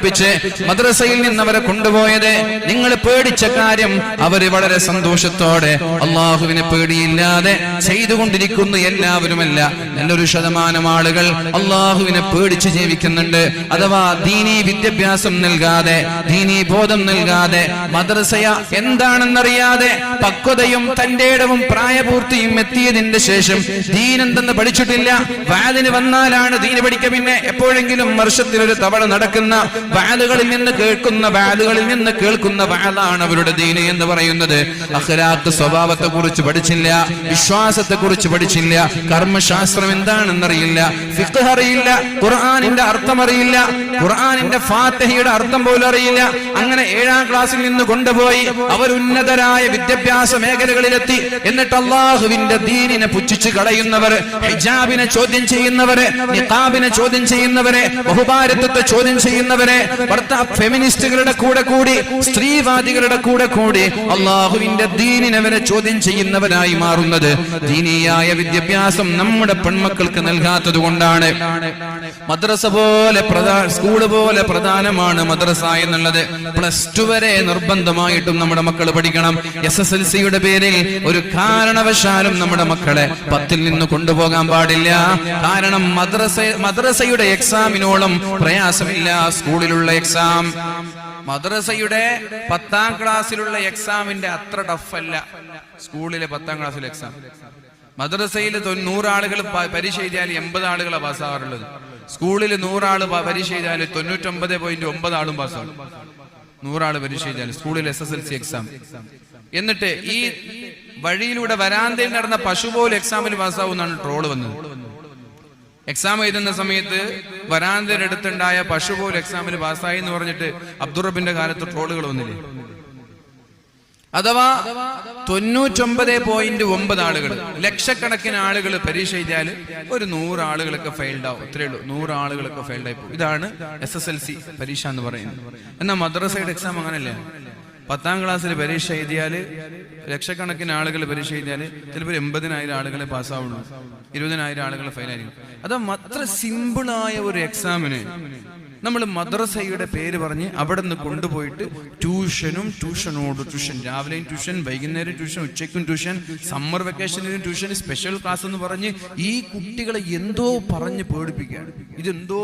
പഠിപ്പിച്ച് മദ്രസയിൽ നിന്ന് അവരെ കൊണ്ടുപോയത്. നിങ്ങൾ പേടിച്ച കാര്യം അവര് വളരെ സന്തോഷത്തോടെ അള്ളാഹുവിനെ പേടിയില്ലാതെ ചെയ്തുകൊണ്ടിരിക്കുന്നു. എല്ലാവരുമല്ല, നല്ലൊരു ശതമാനം ആളുകൾ അള്ളാഹുവിനെ പേടിച്ച് ജീവിക്കുന്നുണ്ട്. അഥവാ ദീനീ വിദ്യാഭ്യാസം നൽകാതെ, ദീനീ ബോധം നൽകാതെ, മദ്രസയ എന്താണെന്നറിയാതെ, പക്വതയും തന്റെ ഇടവും പ്രായപൂർത്തിയും എത്തിയതിന്റെ ശേഷം ദീൻ എന്തെന്ന് പഠിച്ചിട്ടില്ല. വാദിന് വന്നാലാണ് ദീന് പഠിക്കുക. പിന്നെ എപ്പോഴെങ്കിലും വർഷത്തിലൊരു തവണ നടക്കുന്ന വാദുകളിൽ നിന്ന് കേൾക്കുന്ന വാദാണ് അവരുടെ ദീന് എന്ന് പറയുന്നത്. അഖ്ലാഖ്, സ്വഭാവത്തെ കുറിച്ച് പഠിച്ചില്ല, വിശ്വാസത്തെ കുറിച്ച് പഠിച്ചില്ല, കർമ്മശാസ്ത്രം എന്താണെന്നറിയില്ല, ഫിഖ്ഹ് അറിയില്ല, ഖുർആനിന്റെ അർത്ഥം അറിയില്ല, ഖുർആനിന്റെ ഫാത്തിഹയുടെ അർത്ഥം പോലും അറിയില്ല. അങ്ങനെ 7ാം ക്ലാസ്സിൽ നിന്ന് കൊണ്ടുപോയി അവർ ഉന്നതരായ വിദ്യാഭ്യാസ മേഖലകളിലെത്തി. എന്നിട്ട് അള്ളാഹുവിന്റെ ദീനിനെ പുച്ഛിച്ച് കളയുന്നവർ, ഹിജാബിനെ ചോദ്യം ചെയ്യുന്നവരെ, നിഖാബിനെ ചോദ്യം ചെയ്യുന്നവരെ, ബഹുഭാരത്വത്തെ ചോദ്യം ചെയ്യുന്നവരെ, ഫെമിനിസ്റ്റുകളുടെ കൂടെ കൂടി, സ്ത്രീവാദികളുടെ കൂടെ കൂടി അള്ളാഹുവിന്റെ ദീനിനെ വരെ ചോദ്യം ചെയ്യുന്നവരായി മാറുന്നത് ദീനിയായ വിദ്യാഭ്യാസം നമ്മുടെ പെൺമക്കൾക്ക് നൽകാത്തത് കൊണ്ടാണ്. മദ്രസ പോലെ സ്കൂള് പോലെ പ്രധാനമാണ് മദ്രസ എന്നുള്ളത്. +2 വരെ നിർബന്ധമായിട്ടും നമ്മുടെ മക്കൾ പഠിക്കണം. SSLCയുടെ പേരിൽ ഒരു കാരണവശാലും നമ്മുടെ മക്കളെ 10ൽ നിന്ന് കൊണ്ടുപോകാൻ പാടില്ല. കാരണം മദ്രസയുടെ എക്സാമിനോളം പ്രയാസമില്ല സ്കൂളിലുള്ള എക്സാം. മദ്രസയുടെ 10ാം ക്ലാസ്സിലുള്ള എക്സാമിന്റെ അത്ര ടഫല്ല സ്കൂളിലെ 10ാം ക്ലാസ്സിലെ എക്സാം. മദ്രസയിൽ 100 ആളുകൾ പരീക്ഷ എഴുതിയാൽ 80 ആളുകളാണ് പാസ്സാവാറുള്ളത്. സ്കൂളിൽ 100 ആള് പരീക്ഷ എഴുതിയാൽ 99.9 ആളും പാസ്സാവും. 100 ആള് പരീക്ഷ എഴുതിയാൽ സ്കൂളിൽ SSLC എക്സാം. എന്നിട്ട് ഈ വഴിയിലൂടെ വരാന്തയിൽ നടന്ന പശു പോലെ എക്സാമിന് പാസ്സാവുന്നാണ് ട്രോള് വന്നത്. എക്സാം എഴുതുന്ന സമയത്ത് വരാന്തയുടെ അടുത്തുണ്ടായ പശു പോലെ എക്സാമിന് പാസ്സായി എന്ന് പറഞ്ഞിട്ട് അബ്ദുറബിന്റെ കാലത്ത് ട്രോളുകൾ വന്നില്ലേ? അഥവാ 99.9 ആളുകൾ, ലക്ഷക്കണക്കിന് ആളുകൾ പരീക്ഷ എഴുതിയാൽ ഒരു 100 ആളുകളൊക്കെ ഫെയിൽഡ് ആവും. അത്രേ ഉള്ളൂ, 100 ആളുകളൊക്കെ ഫെയിൽഡ് ആയി പോകും. ഇതാണ് SSLC പരീക്ഷ എന്ന് പറയുന്നത്. എന്നാൽ മദ്രസയുടെ എക്സാം അങ്ങനല്ല. 10ാം ക്ലാസ്സിൽ പരീക്ഷ എഴുതിയാൽ, ലക്ഷക്കണക്കിന് ആളുകൾ പരീക്ഷ എഴുതിയാൽ ചിലപ്പോൾ 80,000 ആളുകളെ പാസ്സാവുള്ളൂ, 20,000 ആളുകൾ ഫെയിലായിരിക്കും. അത് അത്ര സിമ്പിളായ ഒരു എക്സാമിന് നമ്മൾ മദ്രസയുടെ പേര് പറഞ്ഞ് അവിടെ നിന്ന് കൊണ്ടുപോയിട്ട് ട്യൂഷൻ, രാവിലെയും ട്യൂഷൻ, വൈകുന്നേരം ട്യൂഷൻ, ഉച്ചയ്ക്കും ട്യൂഷൻ, സമ്മർ വെക്കേഷനിലും ട്യൂഷൻ, സ്പെഷ്യൽ ക്ലാസ് എന്ന് പറഞ്ഞ് ഈ കുട്ടികളെ എന്തോ പറഞ്ഞ് പേടിപ്പിക്കുകയാണ്. ഇതെന്തോ